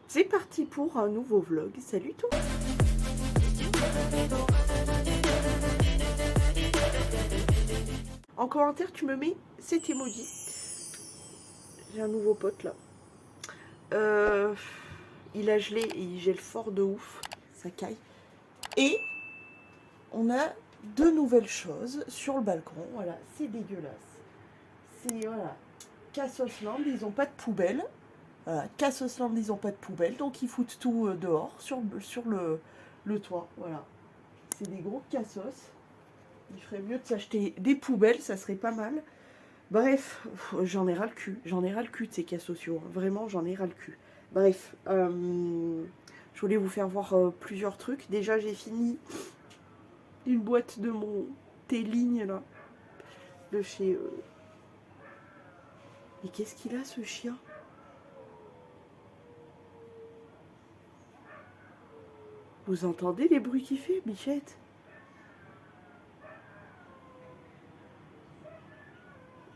C'est parti pour un nouveau vlog. Salut tout. En commentaire, tu me mets cet emoji. J'ai un nouveau pote là. Il a gelé et il gèle fort de ouf. Ça caille. Et on a deux nouvelles choses sur le balcon. Voilà, c'est dégueulasse. C'est voilà. Cassosland, ils ont pas de poubelle. Voilà, Cassosland, ils ont pas de poubelle, donc ils foutent tout dehors sur le toit. Voilà. C'est des gros cassos. Il ferait mieux de s'acheter des poubelles, ça serait pas mal. Bref, j'en ai ras le cul. J'en ai ras le cul de ces cas sociaux. Vraiment, j'en ai ras le cul. Bref, je voulais vous faire voir plusieurs trucs. Déjà, j'ai fini une boîte de mon thé-ligne, là. De chez... Mais qu'est-ce qu'il a, ce chien? Vous entendez les bruits qu'il fait, Bichette?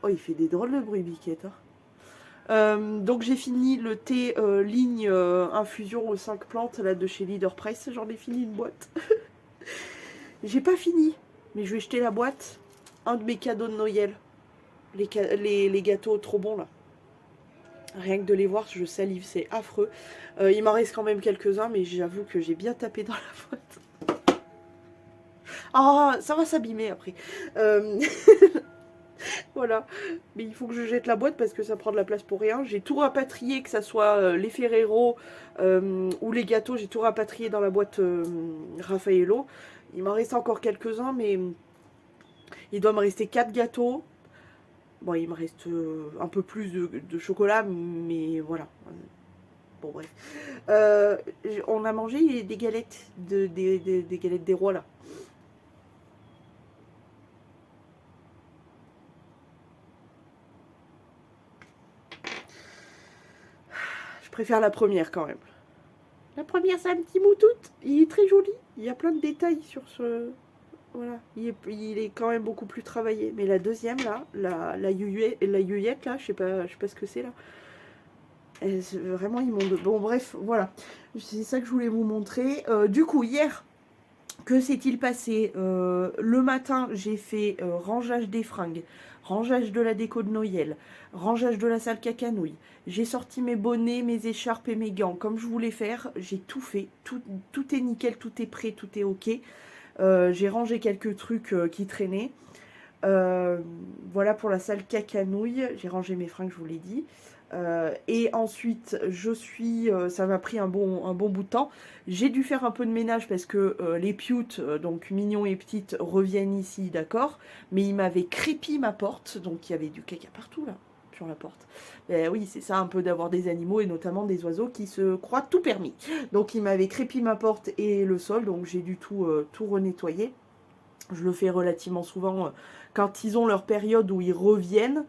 Oh, il fait des drôles de bruits, Bichette, hein. Donc j'ai fini le thé ligne infusion aux 5 plantes là de chez Leader Price, j'en ai fini une boîte. J'ai pas fini, mais je vais jeter la boîte. Un de mes cadeaux de Noël. Les gâteaux trop bons là. Rien que de les voir, je salive, c'est affreux. Il m'en reste quand même quelques-uns, mais j'avoue que j'ai bien tapé dans la boîte. Ah, ça va s'abîmer après. Voilà, mais il faut que je jette la boîte parce que ça prend de la place pour rien. J'ai tout rapatrié, que ça soit les Ferrero ou les gâteaux, j'ai tout rapatrié dans la boîte Raffaello. Il m'en reste encore quelques-uns, mais il doit me rester 4 gâteaux. Bon, il me reste un peu plus de chocolat, mais voilà. Bon, bref. On a mangé des galettes, des galettes des rois, là. Je préfère la première, quand même. La première, c'est un petit moutout. Il est très joli. Il y a plein de détails sur ce... Voilà. Il est quand même beaucoup plus travaillé. Mais la deuxième, là, la yuyette, là, je sais pas ce que c'est, là. C'est vraiment immonde. Bon, bref, voilà. C'est ça que je voulais vous montrer. Du coup, hier, que s'est-il passé? Le matin, j'ai fait rangeage des fringues, rangeage de la déco de Noël, rangeage de la salle cacanouille. J'ai sorti mes bonnets, mes écharpes et mes gants comme je voulais faire. J'ai tout fait. Tout est nickel, tout est prêt, tout est ok. J'ai rangé quelques trucs qui traînaient. Voilà pour la salle cacanouille. J'ai rangé mes fringues, je vous l'ai dit. Et ensuite, ça m'a pris un bon bout de temps. J'ai dû faire un peu de ménage parce que les pioutes, donc Mignon et Petite, reviennent ici, d'accord. Mais ils m'avaient crépi ma porte, donc il y avait du caca partout là, sur la porte. Ben oui, c'est ça un peu d'avoir des animaux et notamment des oiseaux qui se croient tout permis. Donc ils m'avaient crépi ma porte et le sol, donc j'ai dû tout renettoyer. Je le fais relativement souvent quand ils ont leur période où ils reviennent.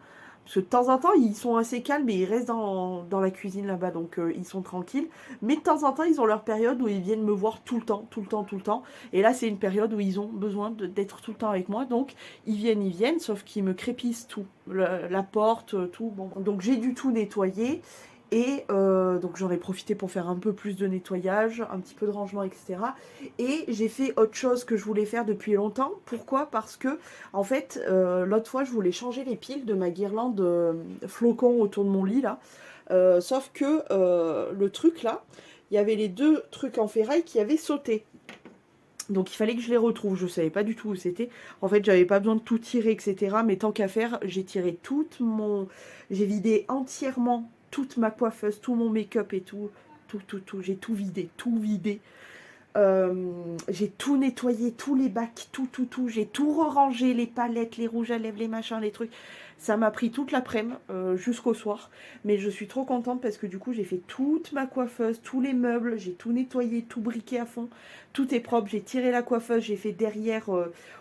Parce que de temps en temps, ils sont assez calmes et ils restent dans la cuisine là-bas, donc ils sont tranquilles. Mais de temps en temps, ils ont leur période où ils viennent me voir tout le temps, tout le temps, tout le temps. Et là, c'est une période où ils ont besoin d'être tout le temps avec moi. Donc, ils viennent, sauf qu'ils me crépissent tout. La porte, tout. Bon. Donc, j'ai dû tout nettoyer. Et donc j'en ai profité pour faire un peu plus de nettoyage, un petit peu de rangement, etc. Et j'ai fait autre chose que je voulais faire depuis longtemps. Pourquoi? Parce que, en fait, l'autre fois, je voulais changer les piles de ma guirlande flocon autour de mon lit, là. Sauf que le truc, là, il y avait les deux trucs en ferraille qui avaient sauté. Donc il fallait que je les retrouve. Je savais pas du tout où c'était. En fait, j'avais pas besoin de tout tirer, etc. Mais tant qu'à faire, j'ai tiré j'ai vidé entièrement toute ma coiffeuse, tout mon make-up et tout. Tout. J'ai tout vidé, tout vidé. J'ai tout nettoyé, tous les bacs, tout. J'ai tout rangé, les palettes, les rouges à lèvres, les machins, les trucs. Ça m'a pris toute l'après-midi jusqu'au soir. Mais je suis trop contente parce que du coup, j'ai fait toute ma coiffeuse, tous les meubles, j'ai tout nettoyé, tout briqué à fond. Tout est propre. J'ai tiré la coiffeuse, j'ai fait derrière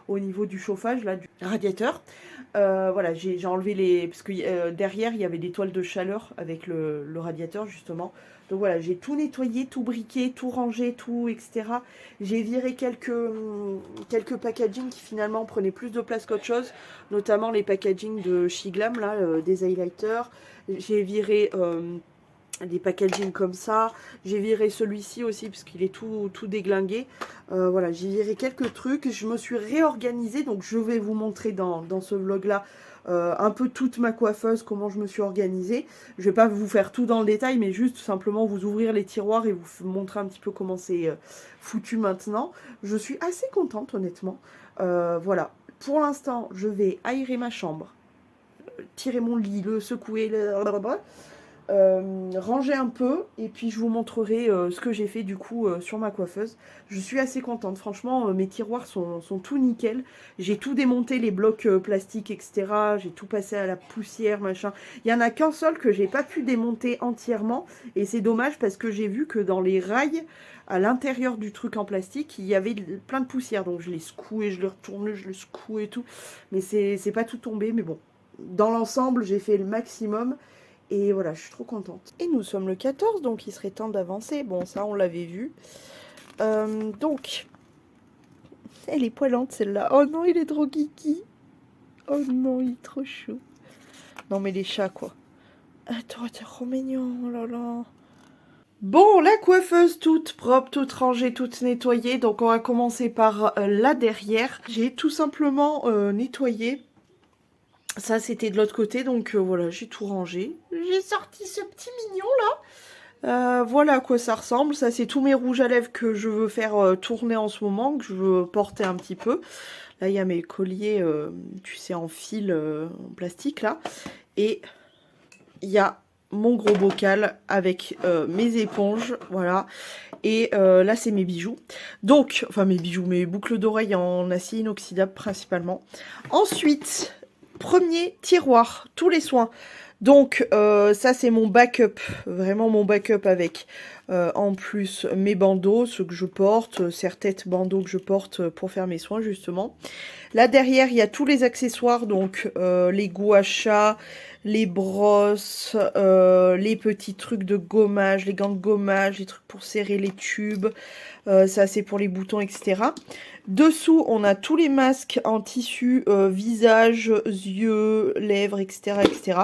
au niveau du chauffage, là, du radiateur. Voilà, j'ai enlevé les... Parce que derrière, il y avait des toiles de chaleur avec le radiateur, justement. Donc voilà, j'ai tout nettoyé, tout briqué, tout rangé, tout, etc. J'ai viré quelques packaging qui finalement prenaient plus de place qu'autre chose, notamment les packaging de Shiglam, là, des highlighters. J'ai viré des packaging comme ça. J'ai viré celui-ci aussi parce qu'il est tout déglingué. Voilà, j'ai viré quelques trucs. Je me suis réorganisée, donc je vais vous montrer dans ce vlog-là un peu toute ma coiffeuse, comment je me suis organisée. Je vais pas vous faire tout dans le détail, mais juste simplement vous ouvrir les tiroirs et vous montrer un petit peu comment c'est foutu maintenant. Je suis assez contente, honnêtement. Voilà, pour l'instant, je vais aérer ma chambre, tirer mon lit, le secouer, ranger un peu et puis je vous montrerai ce que j'ai fait du coup sur ma coiffeuse. Je suis assez contente, franchement mes tiroirs sont tout nickel. J'ai tout démonté, les blocs plastiques etc. J'ai tout passé à la poussière machin. Il n'y en a qu'un seul que j'ai pas pu démonter entièrement et c'est dommage parce que j'ai vu que dans les rails à l'intérieur du truc en plastique il y avait plein de poussière, donc je l'ai secoué, je l'ai retourné, je l'ai secoué et tout, mais c'est pas tout tombé, mais bon, dans l'ensemble j'ai fait le maximum. Et voilà, je suis trop contente. Et nous sommes le 14, donc il serait temps d'avancer. Bon, ça, on l'avait vu. Donc, elle est poilante, celle-là. Oh non, il est trop kiki. Oh non, il est trop chou. Non, mais les chats, quoi. Attends, t'es trop mignon, oh là là. Bon, la coiffeuse toute propre, toute rangée, toute nettoyée. Donc, on va commencer par là derrière. J'ai tout simplement nettoyé. Ça, c'était de l'autre côté, donc voilà, j'ai tout rangé. J'ai sorti ce petit mignon, là. Voilà à quoi ça ressemble. Ça, c'est tous mes rouges à lèvres que je veux faire tourner en ce moment, que je veux porter un petit peu. Là, il y a mes colliers, tu sais, en fil, en plastique, là. Et il y a mon gros bocal avec mes éponges, voilà. Et là, c'est mes bijoux. Donc, enfin, mes bijoux, mes boucles d'oreilles en acier inoxydable, principalement. Ensuite... Premier tiroir, tous les soins. Donc ça c'est mon backup, vraiment mon backup avec en plus mes bandeaux, ceux que je porte, serre-tête bandeaux que je porte pour faire mes soins justement. Là derrière il y a tous les accessoires, donc les gouaches à chat, les brosses, les petits trucs de gommage, les gants de gommage, les trucs pour serrer les tubes, ça c'est pour les boutons etc. Dessous, on a tous les masques en tissu, visage, yeux, lèvres, etc., etc.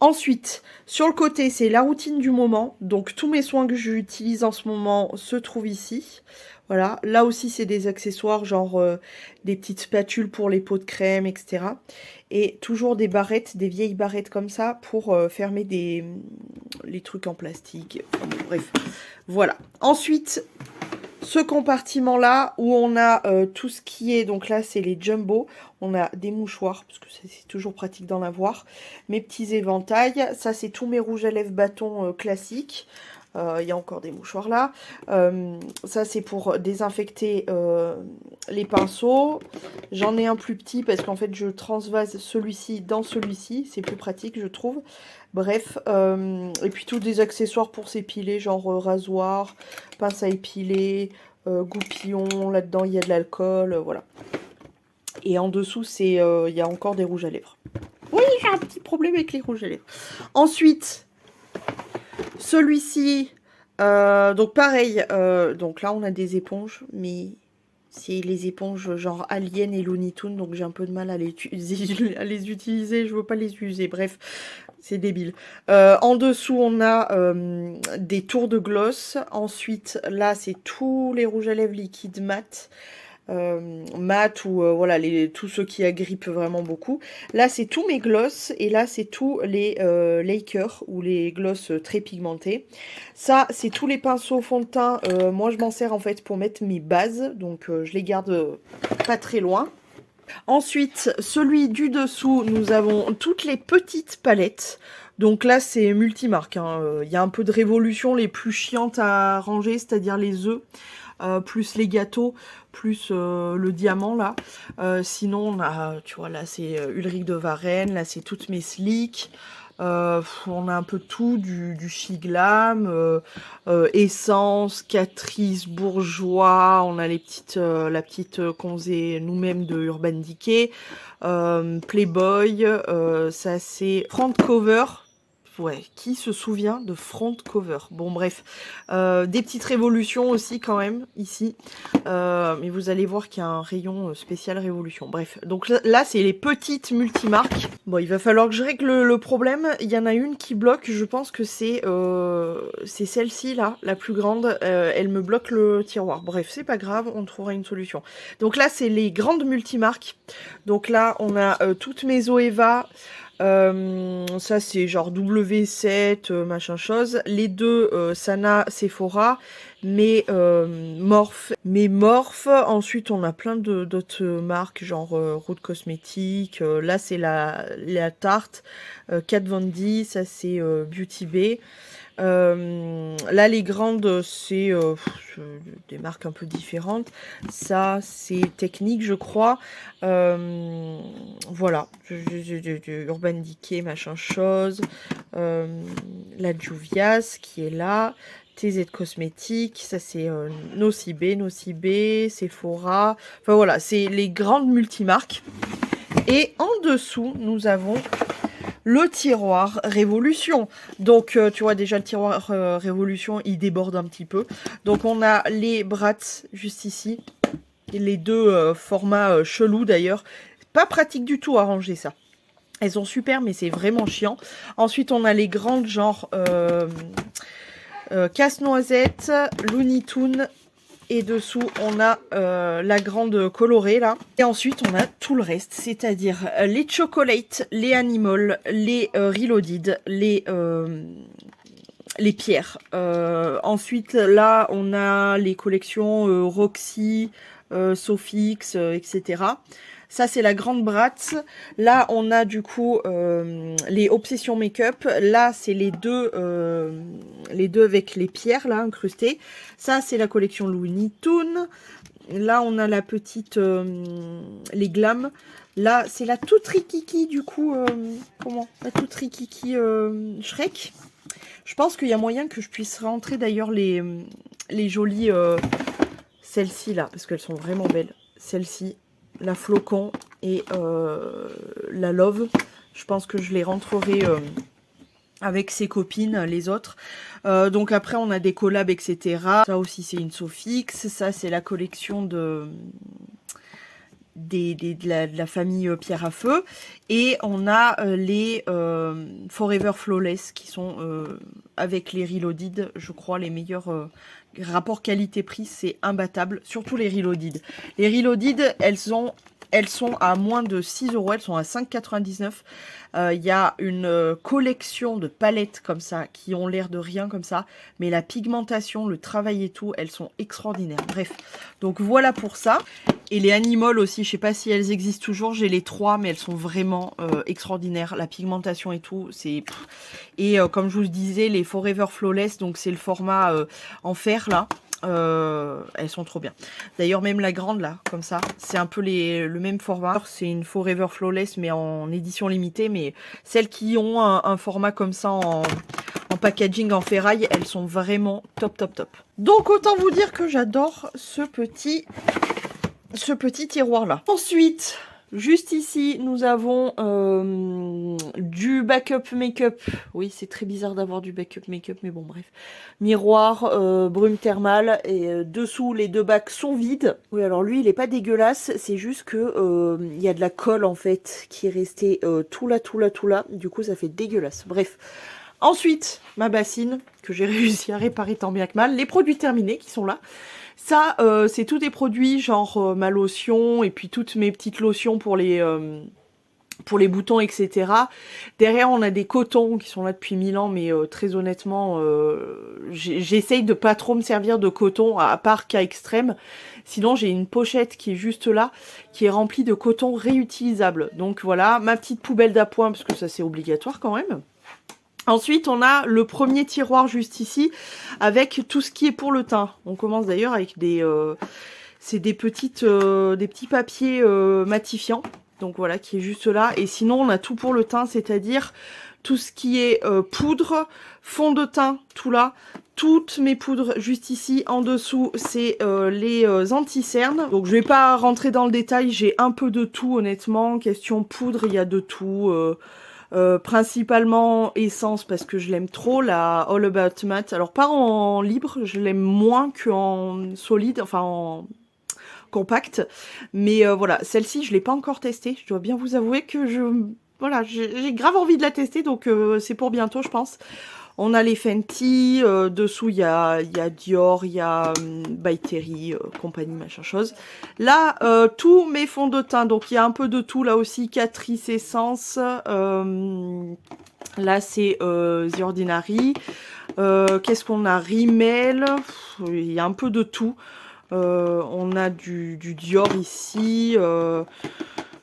Ensuite, sur le côté, c'est la routine du moment. Donc, tous mes soins que j'utilise en ce moment se trouvent ici. Voilà. Là aussi, c'est des accessoires, genre des petites spatules pour les pots de crème, etc. Et toujours des barrettes, des vieilles barrettes comme ça pour fermer les trucs en plastique. Enfin, bon, bref, voilà. Ensuite... ce compartiment-là, où on a tout ce qui est, donc là c'est les jumbo, on a des mouchoirs, parce que c'est toujours pratique d'en avoir, mes petits éventails, ça c'est tous mes rouges à lèvres bâtons classiques, il y a encore des mouchoirs là, ça c'est pour désinfecter les pinceaux, j'en ai un plus petit parce qu'en fait je transvase celui-ci dans celui-ci, c'est plus pratique je trouve. Bref, et puis tous des accessoires pour s'épiler, genre rasoir, pince à épiler, goupillon, là-dedans il y a de l'alcool, voilà. Et en dessous, c'est il y a encore des rouges à lèvres. Oui, j'ai un petit problème avec les rouges à lèvres. Ensuite, celui-ci, donc pareil, donc là on a des éponges, mais c'est les éponges genre Alien et Looney Tunes, donc j'ai un peu de mal à les utiliser, je veux pas les user, bref, c'est débile. En dessous, on a des tours de gloss. Ensuite, là, c'est tous les rouges à lèvres liquides mat. Mat ou voilà, tous ceux qui agrippent vraiment beaucoup. Là, c'est tous mes gloss. Et là, c'est tous les lakers ou les gloss très pigmentés. Ça, c'est tous les pinceaux fond de teint. Moi, je m'en sers en fait pour mettre mes bases. Donc, je les garde pas très loin. Ensuite, celui du dessous, nous avons toutes les petites palettes. Donc là, c'est multimarque. Il y a un peu de révolution, les plus chiantes à ranger, c'est-à-dire les œufs, plus les gâteaux, plus le diamant, là. Sinon, on a, tu vois, là, c'est Ulrich de Varenne, là, c'est toutes mes slicks. On a un peu tout, du Chiglam, Essence, Catrice, Bourgeois, on a les petites, la petite qu'on faisait nous-mêmes de Urban Decay, Playboy, ça c'est Front Cover, Ouais, qui se souvient de front cover? Bon, bref. Des petites révolutions aussi, quand même, ici. Mais vous allez voir qu'il y a un rayon spécial révolution. Bref, donc là, c'est les petites multimarques. Bon, il va falloir que je règle le problème. Il y en a une qui bloque. Je pense que c'est celle-ci, là, la plus grande. Elle me bloque le tiroir. Bref, c'est pas grave, on trouvera une solution. Donc là, c'est les grandes multimarques. Donc là, on a toutes mes Zoeva. Ça c'est genre W7 machin chose. Les deux Sana, Sephora, mais Morphe. Ensuite on a plein d'autres marques genre Road Cosmétiques. Là c'est la Tarte. Kat Von D, ça c'est Beauty Bay. Là les grandes c'est des marques un peu différentes. Ça c'est Technique je crois. Voilà, Urban Decay machin chose. La Juvias qui est là. TZ Cosmétiques, ça c'est Nocibé, Sephora. Enfin voilà, c'est les grandes multimarques. Et en dessous nous avons le tiroir Révolution. Donc, tu vois, déjà, le tiroir Révolution, il déborde un petit peu. Donc, on a les Bratz, juste ici. Et les deux formats chelous, d'ailleurs. Pas pratique du tout à ranger, ça. Elles sont super, mais c'est vraiment chiant. Ensuite, on a les grandes, genre Casse-Noisette, Looney Tunes. Et dessous, on a la grande colorée, là. Et ensuite, on a tout le reste, c'est-à-dire les Chocolate, les Animal, les Reloaded, les pierres. Ensuite, là, on a les collections Roxy, Sofix, etc. Ça, c'est la grande Bratz. Là, on a du coup les Obsession Make-up. Là, c'est les deux avec les pierres, là, incrustées. Ça, c'est la collection Looney Tunes. Là, on a la petite... les Glam. Là, c'est la toute rikiki, du coup... comment? La toute rikiki Shrek. Je pense qu'il y a moyen que je puisse rentrer, d'ailleurs, les jolies... celles-ci, là, parce qu'elles sont vraiment belles. Celles-ci. La Flocon et la Love. Je pense que je les rentrerai avec ses copines, les autres. Donc après, on a des collabs, etc. Ça aussi, c'est une Sofix. Ça, c'est la collection de la famille Pierre à Feu. Et on a les Forever Flawless qui sont avec les Reloaded, je crois, les meilleurs... rapport qualité-prix, c'est imbattable. Surtout les Reloaded. Les Reloaded, elles sont à moins de 6 €. Elles sont à 5,99 €. Il y a une collection de palettes comme ça, qui ont l'air de rien comme ça. Mais la pigmentation, le travail et tout, elles sont extraordinaires. Bref, donc voilà pour ça. Et les Animal aussi, je sais pas si elles existent toujours. J'ai les 3, mais elles sont vraiment extraordinaires. La pigmentation et tout, c'est... Et comme je vous le disais, les Forever Flawless, donc c'est le format en fer là. Elles sont trop bien. D'ailleurs, même la grande là, comme ça, c'est un peu le même format. C'est une Forever Flawless, mais en édition limitée. Mais celles qui ont un format comme ça en packaging en ferraille, elles sont vraiment top, top, top. Donc, autant vous dire que j'adore ce petit tiroir là. Ensuite... juste ici, nous avons du backup make-up. Oui, c'est très bizarre d'avoir du backup make-up, mais bon, bref. Miroir, brume thermale, et dessous, les deux bacs sont vides. Oui, alors lui, il est pas dégueulasse, c'est juste que il y a de la colle, en fait, qui est restée tout là. Du coup, ça fait dégueulasse. Bref. Ensuite, ma bassine, que j'ai réussi à réparer tant bien que mal. Les produits terminés qui sont là. Ça, c'est tous des produits genre ma lotion et puis toutes mes petites lotions pour les boutons, etc. Derrière, on a des cotons qui sont là depuis 1000 ans, mais très honnêtement, j'essaye de pas trop me servir de coton, à part cas extrême. Sinon, j'ai une pochette qui est juste là, qui est remplie de coton réutilisable. Donc voilà, ma petite poubelle d'appoint, parce que ça c'est obligatoire quand même. Ensuite, on a le premier tiroir juste ici, avec tout ce qui est pour le teint. On commence d'ailleurs avec c'est des petits papiers matifiants. Donc voilà, qui est juste là. Et sinon, on a tout pour le teint, c'est-à-dire tout ce qui est poudre, fond de teint, tout là. Toutes mes poudres juste ici, en dessous, c'est les anti-cernes. Donc je vais pas rentrer dans le détail, j'ai un peu de tout honnêtement. Question poudre, il y a de tout. Principalement essence parce que je l'aime trop, la All About Matte. Alors pas en libre, je l'aime moins qu'en solide, enfin en compact. Mais voilà, celle-ci je l'ai pas encore testée. Je dois bien vous avouer que voilà, j'ai grave envie de la tester, donc c'est pour bientôt je pense. On a les Fenty, dessous il y a Dior, il y a By Terry, compagnie, machin chose. Là, tous mes fonds de teint, donc il y a un peu de tout là aussi, Catrice Essence, là c'est The Ordinary, qu'est-ce qu'on a, Rimmel, il y a un peu de tout. On a du Dior ici,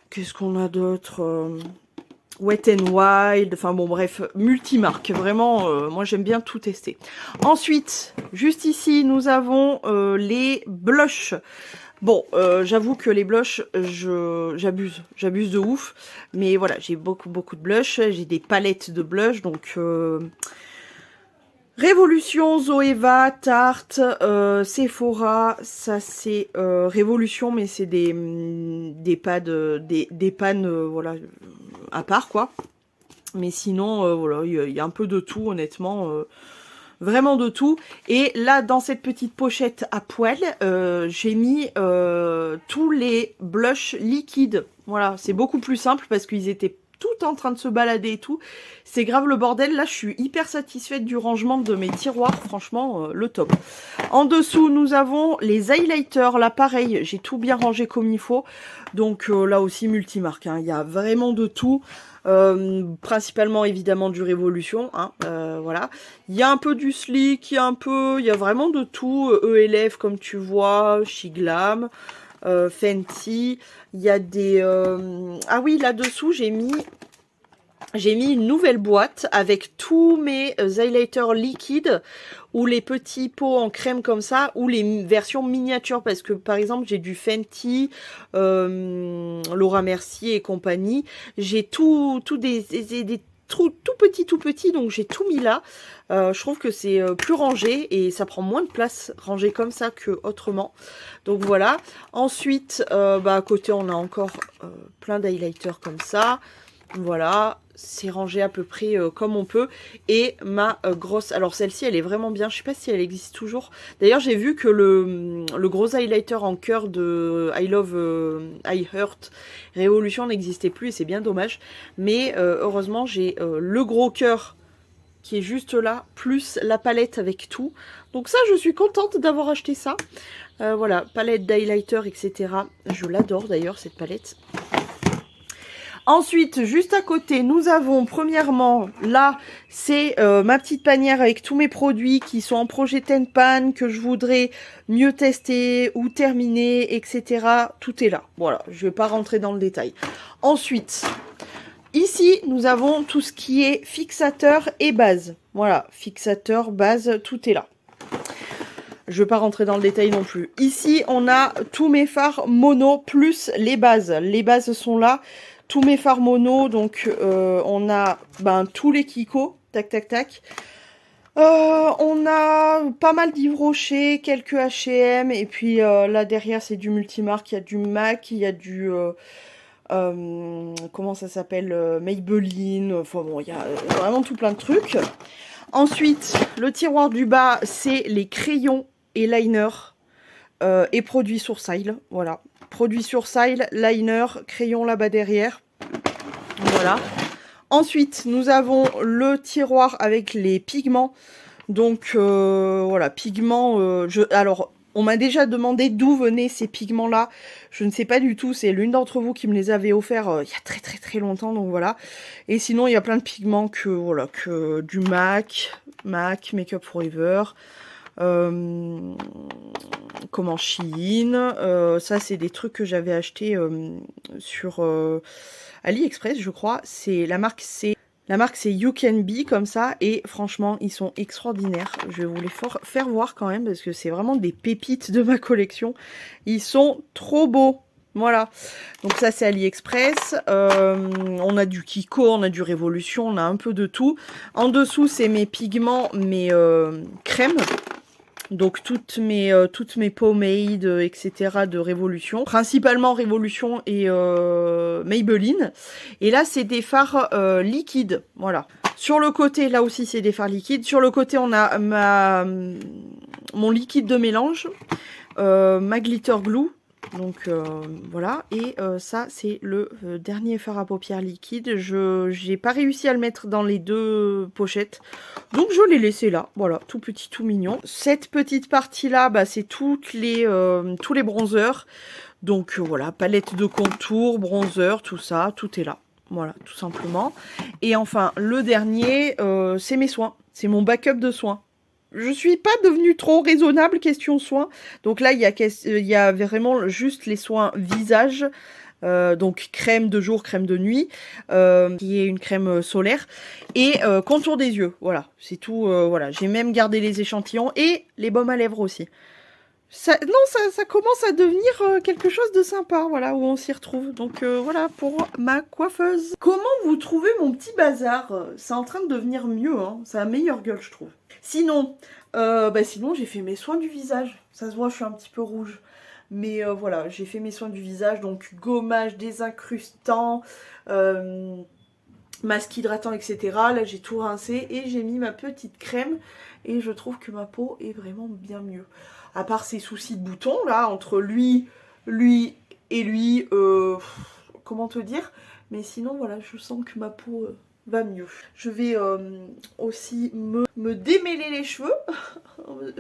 qu'est-ce qu'on a d'autre, Wet n Wild, enfin bon bref, multimarque, vraiment, moi j'aime bien tout tester. Ensuite, juste ici, nous avons les blushs. Bon, j'avoue que les blushs, j'abuse de ouf, mais voilà, j'ai beaucoup de blushs, j'ai des palettes de blushs, donc Révolution, Zoeva, Tarte, Sephora, ça c'est Révolution, mais c'est des pannes, voilà, à part quoi. Mais sinon, voilà, il y a un peu de tout, honnêtement, vraiment de tout. Et là, dans cette petite pochette à poil, j'ai mis tous les blushs liquides. Voilà, c'est beaucoup plus simple parce qu'ils étaient tout en train de se balader et tout. C'est grave le bordel. Là, je suis hyper satisfaite du rangement de mes tiroirs. Franchement, le top. En dessous, nous avons les highlighters. Là, pareil, j'ai tout bien rangé comme il faut. Donc là aussi, multimarque. Hein. Il y a vraiment de tout. Principalement, évidemment, du Révolution. Hein. Voilà. Il y a un peu du Sleek. Il y a vraiment de tout. ELF, comme tu vois. Chiglam. Fenty, il y a des... Ah oui, là-dessous, j'ai mis une nouvelle boîte avec tous mes highlighters liquides ou les petits pots en crème comme ça, ou les versions miniatures, parce que par exemple, j'ai du Fenty, Laura Mercier et compagnie. J'ai tout des tout petit, donc j'ai tout mis là. Je trouve que c'est plus rangé et ça prend moins de place rangé comme ça que autrement. Donc voilà. Ensuite, à côté, on a encore plein d'highlighters comme ça. Voilà, c'est rangé à peu près comme on peut. Et ma grosse... Alors celle-ci, elle est vraiment bien. Je sais pas si elle existe toujours. D'ailleurs, j'ai vu que le gros highlighter en cœur de I Love, I Hurt Révolution n'existait plus et c'est bien dommage. Mais heureusement, j'ai le gros cœur qui est juste là, plus la palette avec tout. Donc ça, je suis contente d'avoir acheté ça. Voilà, palette d'highlighter, etc. Je l'adore d'ailleurs, cette palette. Ensuite, juste à côté, nous avons premièrement, là, c'est ma petite panière avec tous mes produits qui sont en projet Tenpan, que je voudrais mieux tester ou terminer, etc. Tout est là. Voilà, je ne vais pas rentrer dans le détail. Ensuite, ici, nous avons tout ce qui est fixateur et base. Voilà, fixateur, base, tout est là. Je ne vais pas rentrer dans le détail non plus. Ici, on a tous mes fards mono plus les bases. Les bases sont là. Tous mes fards mono, donc on a tous les Kiko, tac tac tac. On a pas mal d'Yves Rocher, quelques H&M, et puis là derrière c'est du multimarque, il y a du MAC, il y a du... comment ça s'appelle, Maybelline, enfin bon, il y a vraiment tout plein de trucs. Ensuite, le tiroir du bas, c'est les crayons et liners et produits Sourcil, voilà. Produits Sourcil, liner, crayon là-bas derrière. Voilà. Ensuite, nous avons le tiroir avec les pigments. Donc, voilà, pigments. Alors, on m'a déjà demandé d'où venaient ces pigments-là. Je ne sais pas du tout. C'est l'une d'entre vous qui me les avait offerts il y a très longtemps. Donc, voilà. Et sinon, il y a plein de pigments que du MAC, Makeup Forever. Comment Shein, ça c'est des trucs que j'avais acheté sur AliExpress je crois. C'est la marque c'est You Can Be comme ça et franchement ils sont extraordinaires. Je vais vous les faire voir quand même parce que c'est vraiment des pépites de ma collection. Ils sont trop beaux. Voilà, donc ça c'est AliExpress, on a du Kiko, on a du Révolution, on a un peu de tout. En dessous c'est mes pigments, mes crèmes. Donc toutes mes pomades, etc. de Révolution. Principalement Révolution et Maybelline. Et là, c'est des fards liquides. Voilà. Sur le côté, là aussi, c'est des fards liquides. Sur le côté, on a mon liquide de mélange. Ma glitter glue. Donc voilà, et ça c'est le dernier fard à paupières liquide. Je n'ai pas réussi à le mettre dans les deux pochettes, donc je l'ai laissé là. Voilà, tout petit, tout mignon. Cette petite partie là, bah, c'est tous les bronzers. Donc voilà, palette de contour, bronzer, tout ça, tout est là. Voilà, tout simplement. Et enfin, le dernier, c'est mes soins. C'est mon backup de soins. Je suis pas devenue trop raisonnable question soins. Donc là, il y a vraiment juste les soins visage. Donc crème de jour, crème de nuit, qui est une crème solaire. Et contour des yeux. Voilà, c'est tout. Voilà, j'ai même gardé les échantillons et les baumes à lèvres aussi. Ça commence à devenir quelque chose de sympa, voilà, où on s'y retrouve. Donc voilà pour ma coiffeuse. Comment vous trouvez mon petit bazar? C'est en train de devenir mieux, hein. Ça a meilleure gueule, je trouve. Sinon, sinon j'ai fait mes soins du visage. Ça se voit, je suis un petit peu rouge. Mais voilà, j'ai fait mes soins du visage, donc gommage, désincrustant, masque hydratant, etc. Là, j'ai tout rincé et j'ai mis ma petite crème. Et je trouve que ma peau est vraiment bien mieux. À part ces soucis de boutons, là, entre lui et lui, comment te dire? Mais sinon, voilà, je sens que ma peau va mieux. Je vais aussi me démêler les cheveux.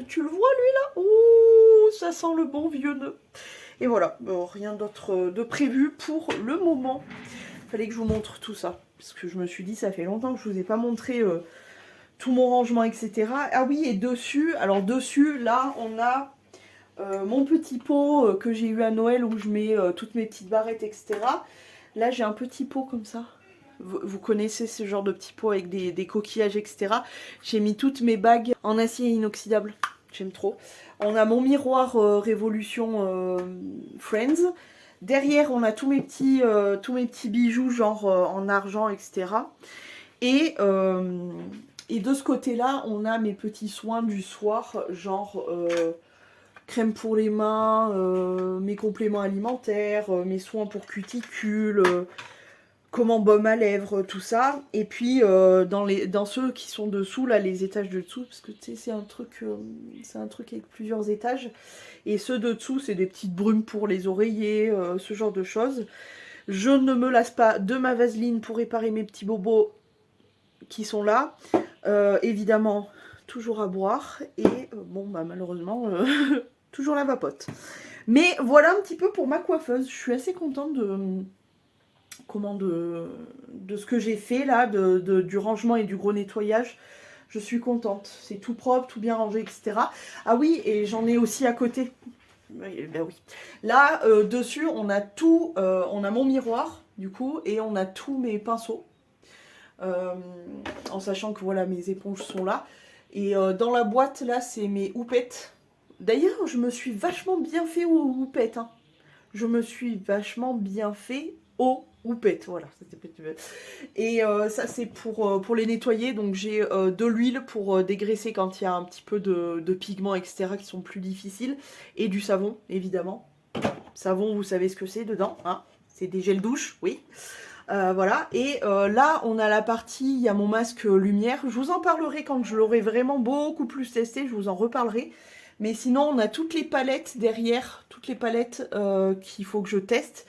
Tu le vois, lui, là? Ouh, ça sent le bon vieux nœud. Et voilà, bon, rien d'autre de prévu pour le moment. Fallait que je vous montre tout ça. Parce que je me suis dit, ça fait longtemps que je vous ai pas montré tout mon rangement, etc. Ah oui, et dessus, alors dessus, là, on a mon petit pot que j'ai eu à Noël où je mets toutes mes petites barrettes, etc. Là, j'ai un petit pot comme ça. Vous connaissez ce genre de petit pot avec des coquillages, etc. J'ai mis toutes mes bagues en acier inoxydable. J'aime trop. On a mon miroir Révolution Friends. Derrière, on a tous mes petits bijoux, genre en argent, etc. Et de ce côté-là, on a mes petits soins du soir, genre crème pour les mains, mes compléments alimentaires, mes soins pour cuticule, comment baume à lèvres, tout ça. Et puis dans ceux qui sont dessous, là, les étages de dessous, parce que tu sais, c'est un truc avec plusieurs étages. Et ceux de dessous, c'est des petites brumes pour les oreillers, ce genre de choses. Je ne me lasse pas de ma vaseline pour réparer mes petits bobos qui sont là. Évidemment, toujours à boire. Et bon, bah malheureusement, toujours la vapote. Mais voilà un petit peu pour ma coiffeuse. Je suis assez contente de ce que j'ai fait là, du rangement et du gros nettoyage. Je suis contente. C'est tout propre, tout bien rangé, etc. Ah oui, et j'en ai aussi à côté. Ben oui. Là, dessus, on a tout. On a mon miroir, du coup, et on a tous mes pinceaux. En sachant que voilà, mes éponges sont là. Et dans la boîte, là, c'est mes houpettes. D'ailleurs, je me suis vachement bien fait aux houpettes. Hein. Je me suis vachement bien fait aux houpettes. Voilà. Et ça, c'est pour les nettoyer. Donc, j'ai de l'huile pour dégraisser quand il y a un petit peu de pigments, etc., qui sont plus difficiles. Et du savon, évidemment. Savon, vous savez ce que c'est dedans. Hein, c'est des gels douche, oui. Voilà, et là on a la partie, il y a mon masque lumière, je vous en parlerai quand je l'aurai vraiment beaucoup plus testé, je vous en reparlerai, mais sinon on a toutes les palettes derrière, toutes les palettes qu'il faut que je teste,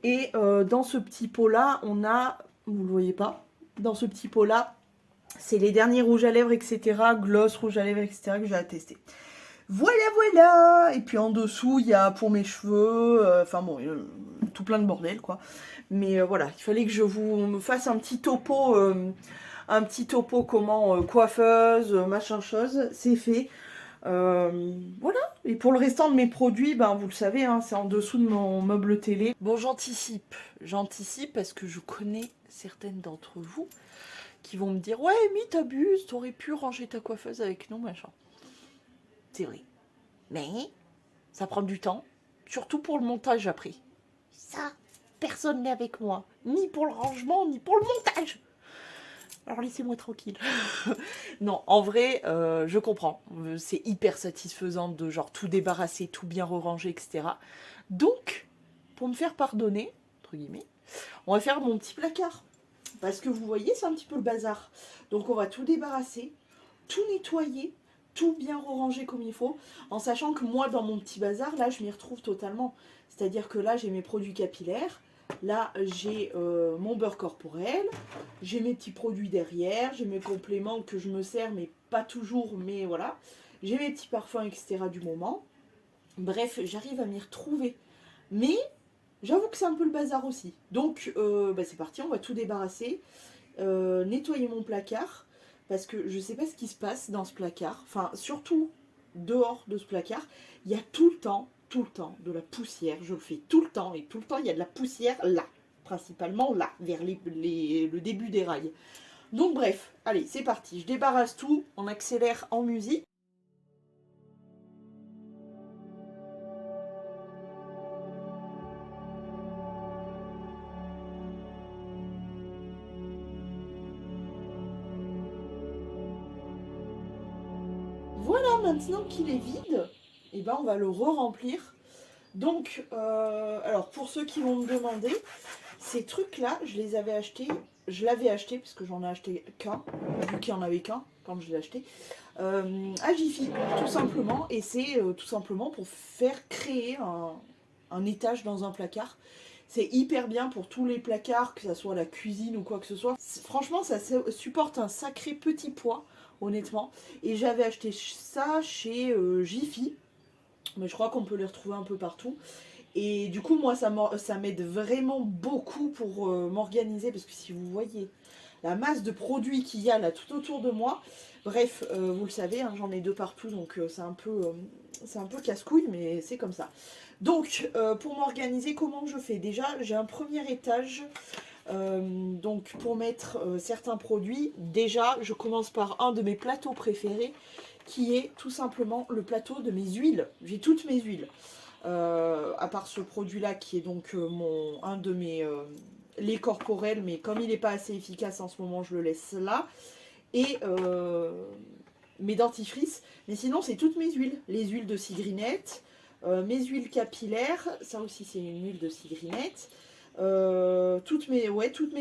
et dans ce petit pot là, on a, vous le voyez pas, dans ce petit pot là, c'est les derniers rouges à lèvres, etc., gloss, rouge à lèvres, etc., que j'ai à tester. Voilà, voilà. Et puis en dessous, il y a pour mes cheveux, enfin bon, tout plein de bordel, quoi. Mais voilà, il fallait que je vous fasse un petit topo comment coiffeuse, machin chose, c'est fait. Voilà, et pour le restant de mes produits, ben vous le savez, hein, c'est en dessous de mon meuble télé. Bon, j'anticipe parce que je connais certaines d'entre vous qui vont me dire « Ouais, Amy, t'abuses, t'aurais pu ranger ta coiffeuse avec nous, machin. » C'est vrai. Mais ça prend du temps, surtout pour le montage après. Ça, personne n'est avec moi, ni pour le rangement, ni pour le montage. Alors laissez-moi tranquille. Non, en vrai, je comprends. C'est hyper satisfaisant de genre tout débarrasser, tout bien ranger, etc. Donc, pour me faire pardonner, entre guillemets, on va faire mon petit placard. Parce que vous voyez, c'est un petit peu le bazar. Donc on va tout débarrasser, tout nettoyer, tout bien ranger comme il faut, en sachant que moi, dans mon petit bazar, là, je m'y retrouve totalement. C'est-à-dire que là, j'ai mes produits capillaires, là, j'ai mon beurre corporel, j'ai mes petits produits derrière, j'ai mes compléments que je me sers, mais pas toujours, mais voilà. J'ai mes petits parfums, etc. du moment. Bref, j'arrive à m'y retrouver. Mais j'avoue que c'est un peu le bazar aussi. Donc, c'est parti, on va tout débarrasser. Nettoyer mon placard. Parce que je sais pas ce qui se passe dans ce placard. Enfin, surtout dehors de ce placard. Il y a tout le temps, de la poussière. Je le fais tout le temps. Et tout le temps, il y a de la poussière là. Principalement là, vers le début des rails. Donc bref, allez, c'est parti. Je débarrasse tout. On accélère en musique. Voilà, maintenant qu'il est vide, et ben on va le re-remplir. Donc, alors pour ceux qui vont me demander, ces trucs-là, je les avais achetés, je l'avais acheté, parce que j'en ai acheté qu'un, vu qu'il n'y en avait qu'un quand je l'ai acheté, à Jiffy, tout simplement. Et c'est tout simplement pour faire créer un étage dans un placard. C'est hyper bien pour tous les placards, que ce soit la cuisine ou quoi que ce soit. Franchement, ça supporte un sacré petit poids, honnêtement. Et j'avais acheté ça chez Jiffy, mais je crois qu'on peut les retrouver un peu partout. Et du coup, moi, ça m'aide vraiment beaucoup pour m'organiser, parce que si vous voyez la masse de produits qu'il y a là tout autour de moi, bref, vous le savez, hein, j'en ai deux partout, donc c'est un peu casse-couille, mais c'est comme ça. Donc, pour m'organiser, comment je fais? Déjà, j'ai un premier étage. Donc pour mettre certains produits, déjà je commence par un de mes plateaux préférés qui est tout simplement le plateau de mes huiles. J'ai toutes mes huiles. À part ce produit-là qui est donc un de mes laits corporels, mais comme il n'est pas assez efficace en ce moment, je le laisse là. Et mes dentifrices. Mais sinon, c'est toutes mes huiles. Les huiles de cigrinette, mes huiles capillaires, ça aussi c'est une huile de cigrinette. Toutes mes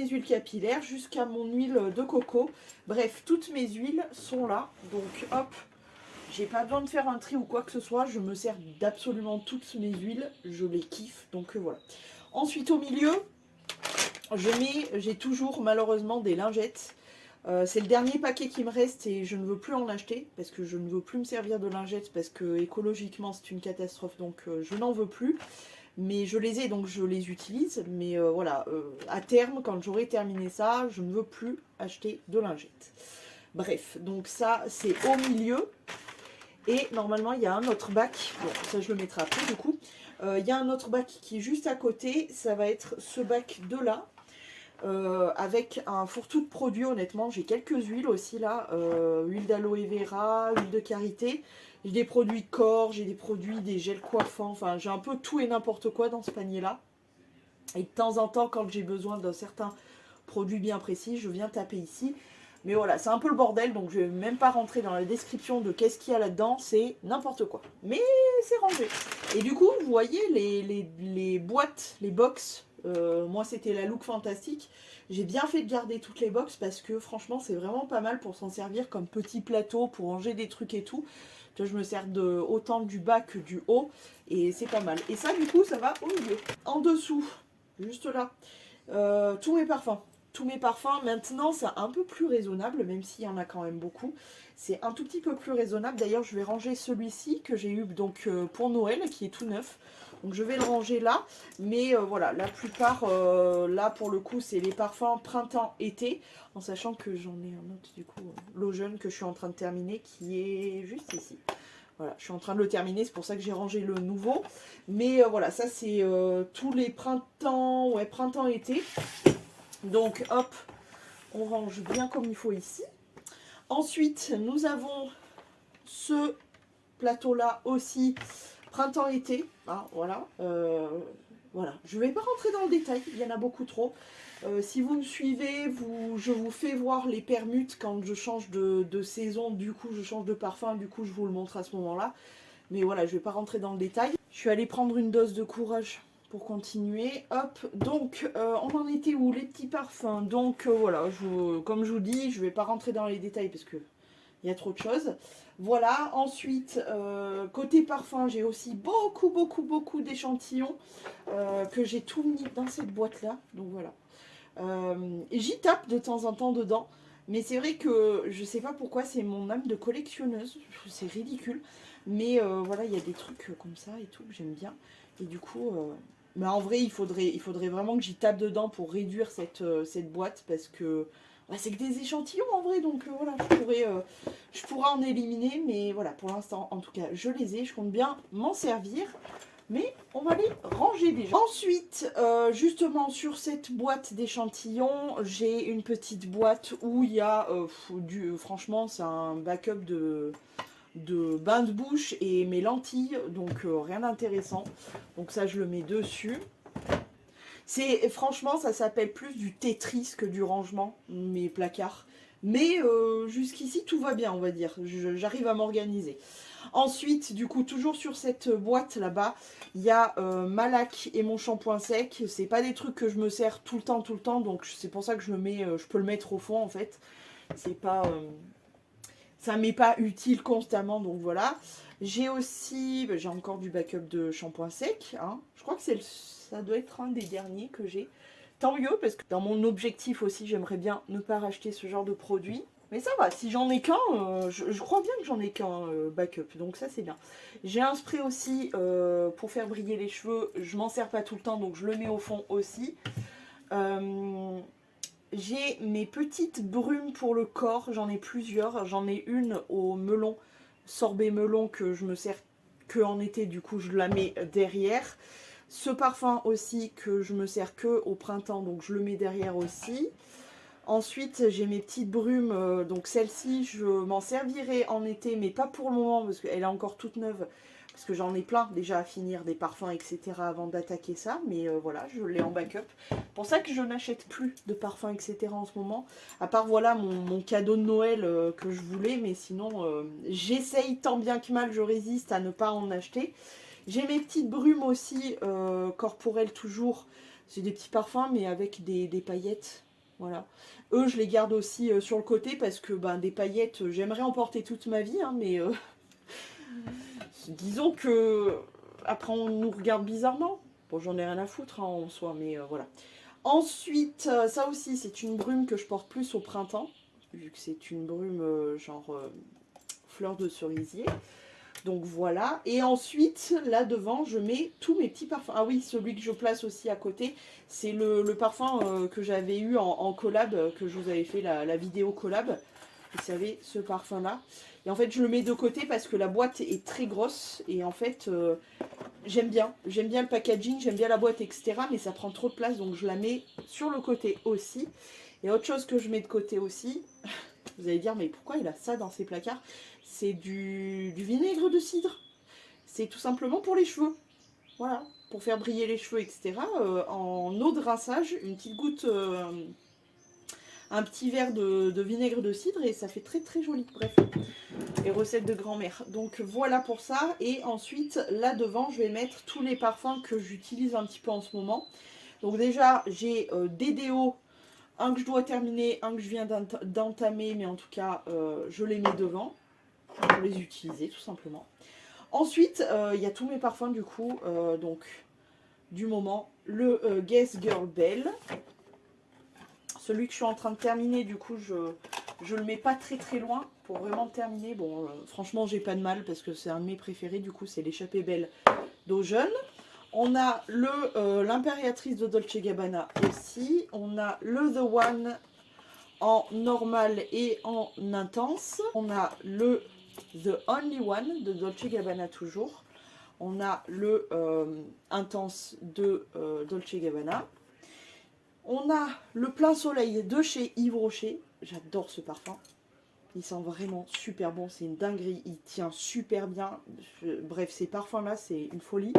huiles capillaires jusqu'à mon huile de coco. Bref, toutes mes huiles sont là. Donc hop, j'ai pas besoin de faire un tri ou quoi que ce soit. Je me sers d'absolument toutes mes huiles. Je les kiffe. Donc voilà. Ensuite au milieu, j'ai toujours malheureusement des lingettes. C'est le dernier paquet qui me reste et je ne veux plus en acheter parce que je ne veux plus me servir de lingettes parce que écologiquement c'est une catastrophe, donc je n'en veux plus. Mais je les ai, donc je les utilise. Mais voilà, à terme, quand j'aurai terminé ça, je ne veux plus acheter de lingettes. Bref, donc ça c'est au milieu. Et normalement il y a un autre bac, bon ça je le mettrai après du coup. Il y a un autre bac qui est juste à côté, ça va être ce bac de là. Avec un fourre-tout de produits, honnêtement. J'ai quelques huiles aussi là, huile d'aloe vera, huile de karité. J'ai des produits corps, j'ai des produits, des gels coiffants. Enfin, j'ai un peu tout et n'importe quoi dans ce panier-là. Et de temps en temps, quand j'ai besoin d'un certain produit bien précis, je viens taper ici. Mais voilà, c'est un peu le bordel, donc je vais même pas rentrer dans la description de qu'est-ce qu'il y a là-dedans, c'est n'importe quoi. Mais c'est rangé. Et du coup, vous voyez les boîtes, les box, moi c'était la Look Fantastique. J'ai bien fait de garder toutes les box parce que franchement c'est vraiment pas mal pour s'en servir comme petit plateau, pour ranger des trucs et tout. Je me sers autant du bas que du haut et c'est pas mal. Et ça du coup ça va au milieu. En dessous, juste là, tous mes parfums. Tous mes parfums, maintenant, c'est un peu plus raisonnable, même s'il y en a quand même beaucoup. C'est un tout petit peu plus raisonnable. D'ailleurs, je vais ranger celui-ci que j'ai eu donc pour Noël, qui est tout neuf. Donc, je vais le ranger là. Mais voilà, la plupart, là, pour le coup, c'est les parfums printemps-été. En sachant que j'en ai un autre, du coup, l'eau jeune que je suis en train de terminer, qui est juste ici. Voilà, je suis en train de le terminer, c'est pour ça que j'ai rangé le nouveau. Mais voilà, ça, c'est tous les printemps, ouais, printemps-été. Donc hop, on range bien comme il faut ici. Ensuite, nous avons ce plateau-là aussi, printemps-été. Hein, voilà. Voilà, je ne vais pas rentrer dans le détail, il y en a beaucoup trop. Si vous me suivez, je vous fais voir les permutes quand je change de saison, du coup je change de parfum, du coup je vous le montre à ce moment-là. Mais voilà, je ne vais pas rentrer dans le détail. Je suis allée prendre une dose de courage pour continuer. Hop, donc on en était où? Les petits parfums. Donc voilà, comme je vous dis, je ne vais pas rentrer dans les détails parce que il y a trop de choses. Voilà, ensuite, côté parfum, j'ai aussi beaucoup d'échantillons que j'ai tout mis dans cette boîte-là. Donc voilà. Et j'y tape de temps en temps dedans. Mais c'est vrai que je sais pas pourquoi, c'est mon âme de collectionneuse. C'est ridicule. Mais voilà, il y a des trucs comme ça et tout que j'aime bien. Et du coup, mais en vrai, il faudrait vraiment que j'y tape dedans pour réduire cette boîte. Parce que bah, c'est que des échantillons en vrai. Donc voilà, je pourrais en éliminer. Mais voilà, pour l'instant, en tout cas, je les ai. Je compte bien m'en servir. Mais on va les ranger déjà. Ensuite, justement sur cette boîte d'échantillons, j'ai une petite boîte où il y a franchement, c'est un backup de bain de bouche et mes lentilles, donc rien d'intéressant. Donc ça, je le mets dessus. Franchement, ça s'appelle plus du Tetris que du rangement, mes placards. Mais jusqu'ici, tout va bien, on va dire. J'arrive à m'organiser. Ensuite, du coup, toujours sur cette boîte là-bas, il y a ma laque et mon shampoing sec. C'est pas des trucs que je me sers tout le temps, donc c'est pour ça que je le mets, je peux le mettre au fond en fait. C'est pas, ça m'est pas utile constamment, donc voilà. J'ai aussi, j'ai encore du backup de shampoing sec. Hein. Je crois que ça doit être un des derniers que j'ai. Tant mieux, parce que dans mon objectif aussi, j'aimerais bien ne pas racheter ce genre de produit. Mais ça va, si j'en ai qu'un, je crois bien que j'en ai qu'un backup, donc ça c'est bien. J'ai un spray aussi pour faire briller les cheveux, je m'en sers pas tout le temps, donc je le mets au fond aussi. J'ai mes petites brumes pour le corps, j'en ai plusieurs. J'en ai une au melon, sorbet melon, que je me sers que en été, du coup je la mets derrière. Ce parfum aussi que je me sers que au printemps, donc je le mets derrière aussi. Ensuite, j'ai mes petites brumes, donc celle-ci, je m'en servirai en été, mais pas pour le moment, parce qu'elle est encore toute neuve, parce que j'en ai plein déjà à finir, des parfums, etc., avant d'attaquer ça, mais voilà, je l'ai en backup. Pour ça que je n'achète plus de parfums, etc., en ce moment, à part, voilà, mon cadeau de Noël que je voulais, mais sinon, j'essaye tant bien que mal, je résiste à ne pas en acheter. J'ai mes petites brumes aussi, corporelles toujours, c'est des petits parfums, mais avec des paillettes. Voilà. Eux, je les garde aussi sur le côté parce que ben, des paillettes, j'aimerais en porter toute ma vie, hein, mais disons que après on nous regarde bizarrement. Bon, j'en ai rien à foutre hein, en soi, mais voilà. Ensuite, ça aussi, c'est une brume que je porte plus au printemps, vu que c'est une brume genre fleur de cerisier. Donc voilà. Et ensuite, là devant, je mets tous mes petits parfums. Ah oui, celui que je place aussi à côté, c'est le parfum que j'avais eu en collab, que je vous avais fait la vidéo collab. Vous savez, ce parfum-là. Et en fait, je le mets de côté parce que la boîte est très grosse. Et en fait, j'aime bien. J'aime bien le packaging, j'aime bien la boîte, etc. Mais ça prend trop de place, donc je la mets sur le côté aussi. Et autre chose que je mets de côté aussi, vous allez dire, mais pourquoi il a ça dans ses placards? C'est du vinaigre de cidre. C'est tout simplement pour les cheveux. Voilà, pour faire briller les cheveux, etc. En eau de rinçage, une petite goutte, un petit verre de vinaigre de cidre et ça fait très joli. Bref, les recettes de grand-mère. Donc voilà pour ça. Et ensuite, là devant, je vais mettre tous les parfums que j'utilise un petit peu en ce moment. Donc déjà, j'ai des déos. Un que je dois terminer, un que je viens d'entamer, mais en tout cas, je les mets devant pour les utiliser tout simplement. Ensuite, il y a tous mes parfums du coup, donc du moment. Le Guess Girl Belle. Celui que je suis en train de terminer, du coup, je le mets pas très loin pour vraiment terminer. Bon, franchement, j'ai pas de mal parce que c'est un de mes préférés. Du coup, c'est l'échappée belle d'Aujeune. On a l'impériatrice de Dolce Gabbana aussi. On a le The One en normal et en intense. On a le The Only One de Dolce Gabbana toujours. On a le intense de Dolce Gabbana. On a le plein soleil de chez Yves Rocher. J'adore ce parfum. Il sent vraiment super bon, c'est une dinguerie, il tient super bien. Bref, ces parfums-là, c'est une folie.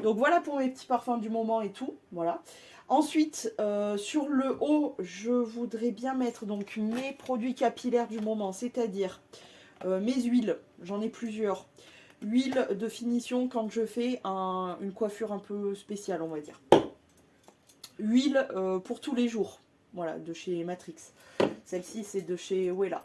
Donc voilà pour mes petits parfums du moment et tout, voilà. Ensuite, sur le haut, je voudrais bien mettre donc mes produits capillaires du moment, c'est-à-dire mes huiles, j'en ai plusieurs. Huile de finition quand je fais une coiffure un peu spéciale, on va dire. Huile pour tous les jours, voilà, de chez Matrix. Celle-ci, c'est de chez Wella.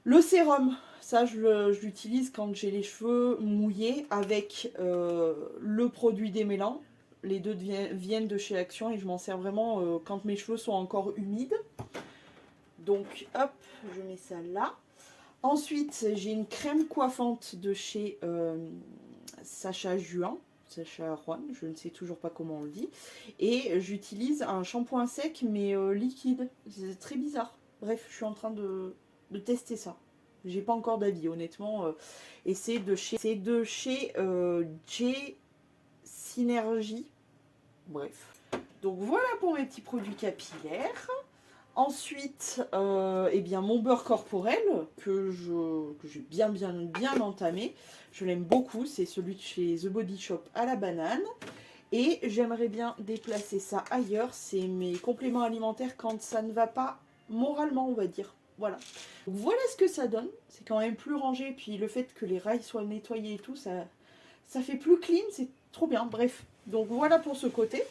Le sérum, ça je l'utilise quand j'ai les cheveux mouillés avec le produit démêlant. Les deux viennent de chez Action et je m'en sers vraiment quand mes cheveux sont encore humides. Donc hop, je mets ça là. Ensuite, j'ai une crème coiffante de chez Sacha Juan, je ne sais toujours pas comment on le dit. Et j'utilise un shampoing sec mais liquide. C'est très bizarre. Bref, je suis en train de tester ça. J'ai pas encore d'avis, honnêtement. Et c'est de chez J Synergie. Bref. Donc voilà pour mes petits produits capillaires. Ensuite, eh bien, mon beurre corporel que j'ai bien entamé. Je l'aime beaucoup. C'est celui de chez The Body Shop à la banane. Et j'aimerais bien déplacer ça ailleurs. C'est mes compléments alimentaires quand ça ne va pas moralement, on va dire. Voilà. Donc voilà ce que ça donne. C'est quand même plus rangé. Puis le fait que les rails soient nettoyés et tout, ça fait plus clean. C'est trop bien. Bref. Donc voilà pour ce côté.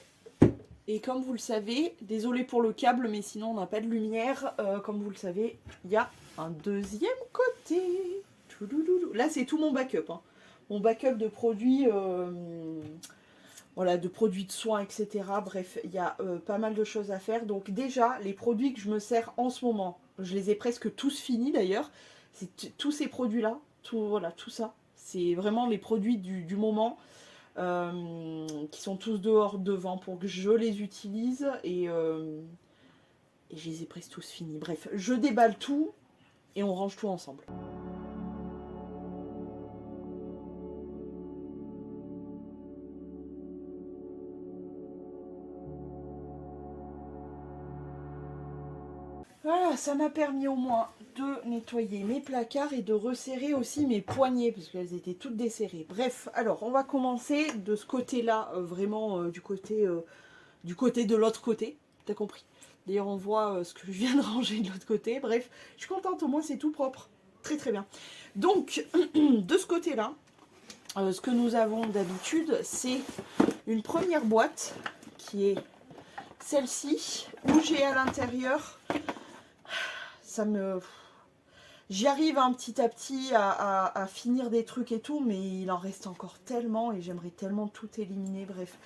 Et comme vous le savez, désolé pour le câble, mais sinon on n'a pas de lumière. Comme vous le savez, il y a un deuxième côté. Là, c'est tout mon backup. Hein. Mon backup de produits, voilà, de produits de soins, etc. Bref, il y a pas mal de choses à faire. Donc déjà, les produits que je me sers en ce moment, je les ai presque tous finis d'ailleurs. C'est tous ces produits-là, voilà, tout ça. C'est vraiment les produits du moment. Qui sont tous dehors devant pour que je les utilise et je les ai presque tous finis. Bref, je déballe tout et on range tout ensemble. Voilà, ça m'a permis au moins de nettoyer mes placards et de resserrer aussi mes poignées parce qu'elles étaient toutes desserrées. Bref, alors on va commencer de ce côté-là, vraiment du côté de l'autre côté. T'as compris? D'ailleurs, on voit ce que je viens de ranger de l'autre côté. Bref, je suis contente, au moins c'est tout propre. Très très bien. Donc, de ce côté-là, ce que nous avons d'habitude, c'est une première boîte qui est celle-ci, où j'ai à l'intérieur, j'y arrive un petit à petit à finir des trucs et tout, mais il en reste encore tellement et j'aimerais tellement tout éliminer. Bref,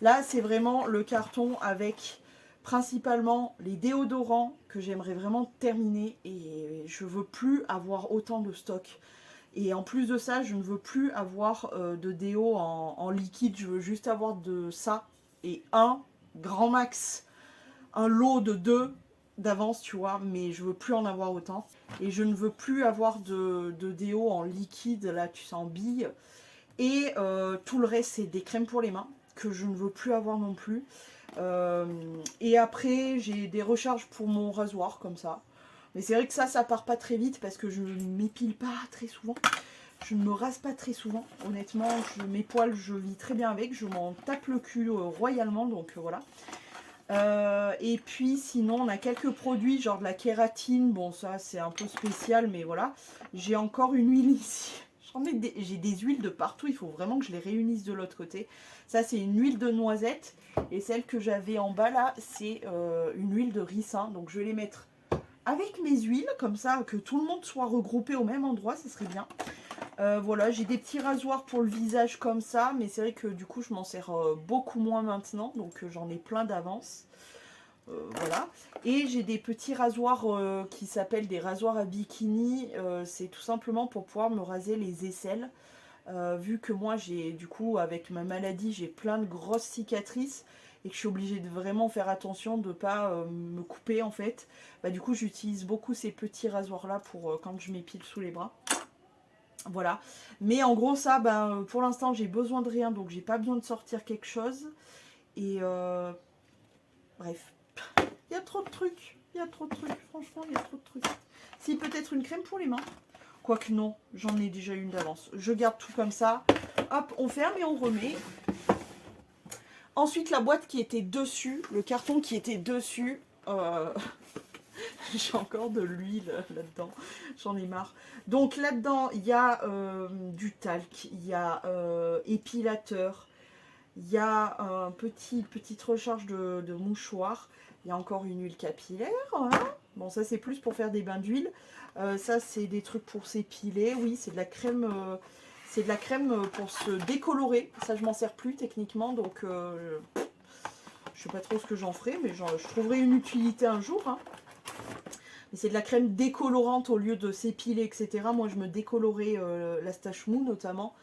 là c'est vraiment le carton avec principalement les déodorants que j'aimerais vraiment terminer et je veux plus avoir autant de stock. Et en plus de ça, je ne veux plus avoir de déo en liquide, je veux juste avoir de ça et un grand max, un lot de 2 d'avance, tu vois, mais je veux plus en avoir autant. Et je ne veux plus avoir de déo en liquide, là tu sais, en bille. Et tout le reste, c'est des crèmes pour les mains, que je ne veux plus avoir non plus. Et après, j'ai des recharges pour mon rasoir, comme ça. Mais c'est vrai que ça part pas très vite parce que je ne m'épile pas très souvent. Je ne me rase pas très souvent, honnêtement. Mes poils, je vis très bien avec. Je m'en tape le cul royalement, donc voilà. Et puis sinon on a quelques produits genre de la kératine, bon ça c'est un peu spécial mais voilà. J'ai encore une huile ici, j'ai des huiles de partout, il faut vraiment que je les réunisse de l'autre côté. Ça c'est une huile de noisette et celle que j'avais en bas là c'est une huile de ricin, donc je vais les mettre avec mes huiles comme ça que tout le monde soit regroupé au même endroit, ce serait bien. Voilà, j'ai des petits rasoirs pour le visage comme ça, mais c'est vrai que du coup je m'en sers beaucoup moins maintenant, donc j'en ai plein d'avance. Voilà. Et j'ai des petits rasoirs qui s'appellent des rasoirs à bikini, c'est tout simplement pour pouvoir me raser les aisselles. Vu que moi j'ai du coup avec ma maladie j'ai plein de grosses cicatrices et que je suis obligée de vraiment faire attention de ne pas me couper en fait. Bah, du coup j'utilise beaucoup ces petits rasoirs là pour quand je m'épile sous les bras. Voilà, mais en gros ça, ben, pour l'instant j'ai besoin de rien, donc j'ai pas besoin de sortir quelque chose. Et bref, il y a trop de trucs, franchement il y a trop de trucs. Si, peut-être une crème pour les mains. Quoique non, j'en ai déjà une d'avance. Je garde tout comme ça. Hop, on ferme et on remet. Ensuite, la boîte qui était dessus, le carton qui était dessus. J'ai encore de l'huile là-dedans. J'en ai marre. Donc là-dedans, il y a du talc, il y a épilateur, il y a petite recharge de mouchoir. Il y a encore une huile capillaire. Voilà. Bon, ça c'est plus pour faire des bains d'huile. Ça c'est des trucs pour s'épiler. Oui, c'est de la crème. C'est de la crème pour se décolorer. Ça je m'en sers plus techniquement. Donc je sais pas trop ce que j'en ferai. Mais je trouverai une utilité un jour. Hein. Mais c'est de la crème décolorante au lieu de s'épiler, etc. Moi je me décolorais la stache mou notamment.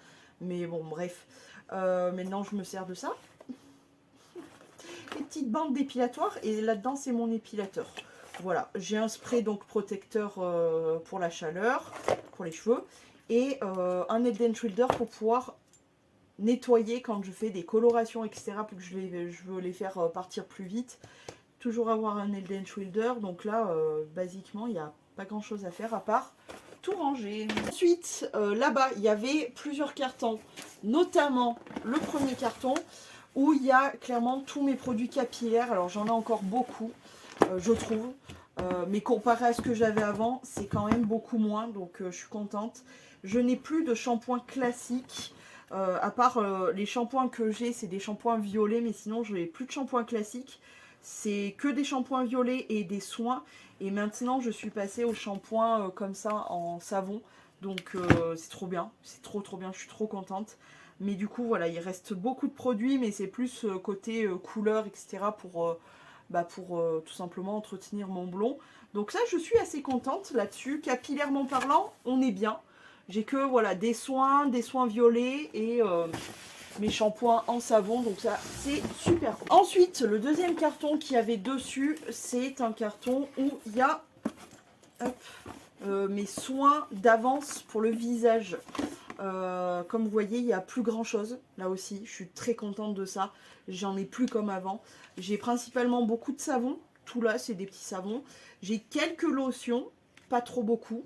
Mais bon, bref. Maintenant je me sers de ça. Les petites bandes d'épilatoire. Et là-dedans c'est mon épilateur. Voilà, j'ai un spray donc protecteur pour la chaleur, pour les cheveux, et un Head and Shoulder pour pouvoir nettoyer quand je fais des colorations, etc. Pour que je veux les faire partir plus vite. Toujours avoir un Head and Shoulder, donc là, basiquement, il n'y a pas grand chose à faire à part tout ranger. Ensuite, là-bas, il y avait plusieurs cartons, notamment le premier carton, où il y a clairement tous mes produits capillaires. Alors j'en ai encore beaucoup. Je trouve, mais comparé à ce que j'avais avant, c'est quand même beaucoup moins, donc je suis contente. Je n'ai plus de shampoing classique, à part les shampoings que j'ai, c'est des shampoings violets, mais sinon je n'ai plus de shampoing classique. C'est que des shampoings violets et des soins, et maintenant je suis passée au shampoing comme ça en savon, donc c'est trop bien, c'est trop bien, je suis trop contente. Mais du coup voilà, il reste beaucoup de produits, mais c'est plus côté couleur, etc. pour tout simplement entretenir mon blond. Donc ça, je suis assez contente là-dessus. Capillairement parlant, on est bien. J'ai que voilà des soins violets et mes shampoings en savon. Donc ça, c'est super. Ensuite, le deuxième carton qu'il y avait dessus, c'est un carton où il y a mes soins d'avance pour le visage. Comme vous voyez, il n'y a plus grand chose là aussi, je suis très contente de ça. J'en ai plus comme avant. J'ai principalement beaucoup de savons, tout là c'est des petits savons. J'ai quelques lotions, pas trop beaucoup,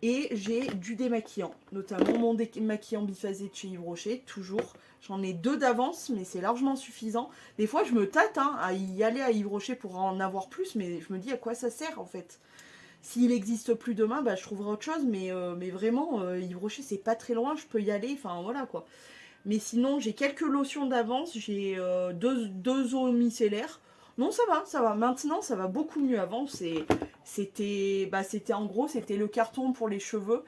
et j'ai du démaquillant, notamment mon démaquillant biphasé de chez Yves Rocher, toujours. J'en ai 2 d'avance, mais c'est largement suffisant. Des fois je me tâte à y aller à Yves Rocher pour en avoir plus, mais je me dis à quoi ça sert en fait. S'il n'existe plus demain, je trouverai autre chose, mais vraiment, Yves Rocher, c'est pas très loin, je peux y aller, enfin voilà quoi. Mais sinon, j'ai quelques lotions d'avance, j'ai deux eaux micellaires. Non, ça va. Maintenant, ça va beaucoup mieux. Avant, c'était en gros, c'était le carton pour les cheveux.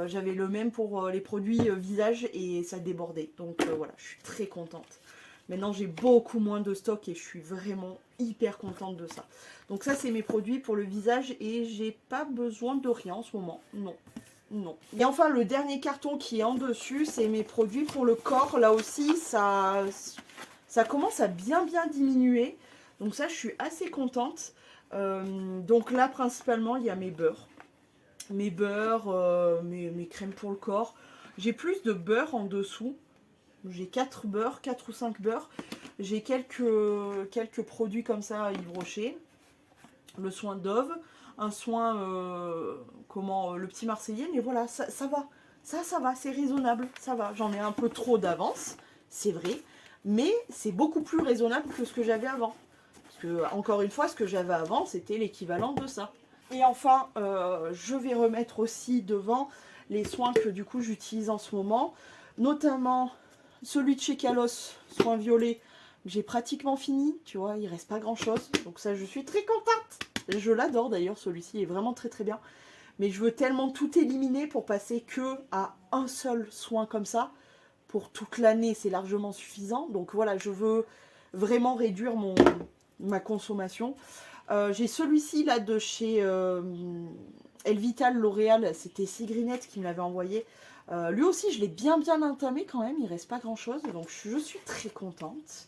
J'avais le même pour les produits visage et ça débordait. Donc voilà, je suis très contente. Maintenant, j'ai beaucoup moins de stock et je suis vraiment hyper contente de ça. Donc ça, c'est mes produits pour le visage et j'ai pas besoin de rien en ce moment. Non. Et enfin, le dernier carton qui est en dessus, c'est mes produits pour le corps. Là aussi, ça commence à bien diminuer. Donc ça, je suis assez contente. Donc là, principalement, il y a mes beurres. Mes mes crèmes pour le corps. J'ai plus de beurre en dessous. J'ai 4 beurres, 4 ou 5 beurres. J'ai quelques produits comme ça à Yves Rocher. Le soin Dove, un soin, le petit Marseillais. Mais voilà, ça va. Ça va, c'est raisonnable. Ça va. J'en ai un peu trop d'avance, c'est vrai. Mais c'est beaucoup plus raisonnable que ce que j'avais avant. Parce que, encore une fois, ce que j'avais avant, c'était l'équivalent de ça. Et enfin, je vais remettre aussi devant les soins que du coup j'utilise en ce moment. Notamment celui de chez Kalos, soin violet, j'ai pratiquement fini, tu vois, il reste pas grand chose. Donc ça, je suis très contente. Je l'adore d'ailleurs, celui-ci est vraiment très bien. Mais je veux tellement tout éliminer pour passer que à un seul soin comme ça. Pour toute l'année, c'est largement suffisant. Donc voilà, je veux vraiment réduire ma consommation. J'ai celui-ci là de chez Elvital L'Oréal, c'était Sigrinette qui me l'avait envoyé. Lui aussi, je l'ai bien entamé quand même, il reste pas grand chose, donc je suis très contente.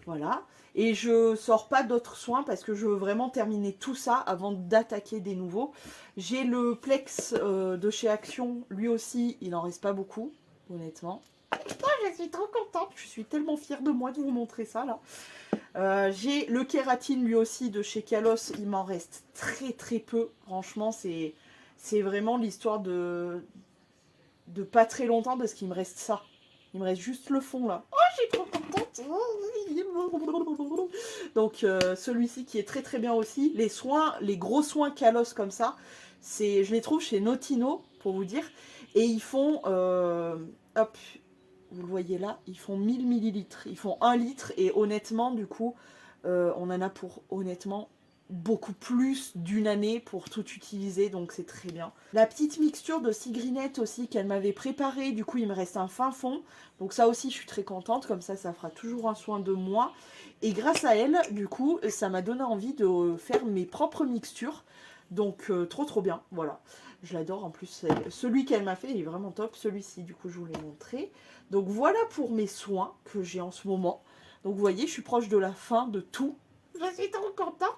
Voilà. Et je sors pas d'autres soins parce que je veux vraiment terminer tout ça avant d'attaquer des nouveaux. J'ai le Plex de chez Action, lui aussi, il en reste pas beaucoup, honnêtement. Je suis trop contente, je suis tellement fière de moi de vous montrer ça là. J'ai le kératine lui aussi de chez Kalos, il m'en reste très peu, franchement c'est C'est vraiment l'histoire de pas très longtemps parce qu'il me reste ça. Il me reste juste le fond là. Oh, je suis trop contente. Donc celui-ci qui est très très bien aussi. Les soins, les gros soins Kalos comme ça, je les trouve chez Notino pour vous dire. Et ils font, hop, vous le voyez là, ils font 1000 millilitres. Ils font 1 litre et honnêtement du coup, on en a pour honnêtement beaucoup plus d'une année pour tout utiliser, donc c'est très bien. La petite mixture de Sigrinette aussi qu'elle m'avait préparée, du coup il me reste un fin fond, donc ça aussi je suis très contente, comme ça fera toujours un soin de moi. Et grâce à elle, du coup, ça m'a donné envie de faire mes propres mixtures, donc trop bien, voilà. Je l'adore en plus, celui qu'elle m'a fait il est vraiment top, celui-ci du coup je vous l'ai montré. Donc voilà pour mes soins que j'ai en ce moment. Donc vous voyez, je suis proche de la fin de tout. Je suis trop contente.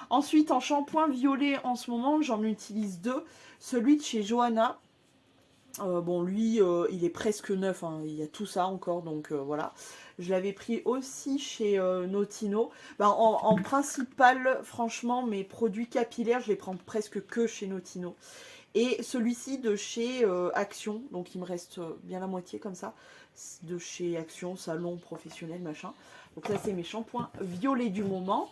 Ensuite, en shampoing violet, en ce moment, j'en utilise 2. Celui de chez Johanna. Bon, lui, il est presque neuf. Hein. Il y a tout ça encore, donc voilà. Je l'avais pris aussi chez Notino. Ben, en principal, franchement, mes produits capillaires, je les prends presque que chez Notino. Et celui-ci de chez Action. Donc, il me reste bien la moitié comme ça. De chez Action, salon professionnel, machin. Donc ça, c'est mes shampoings violets du moment.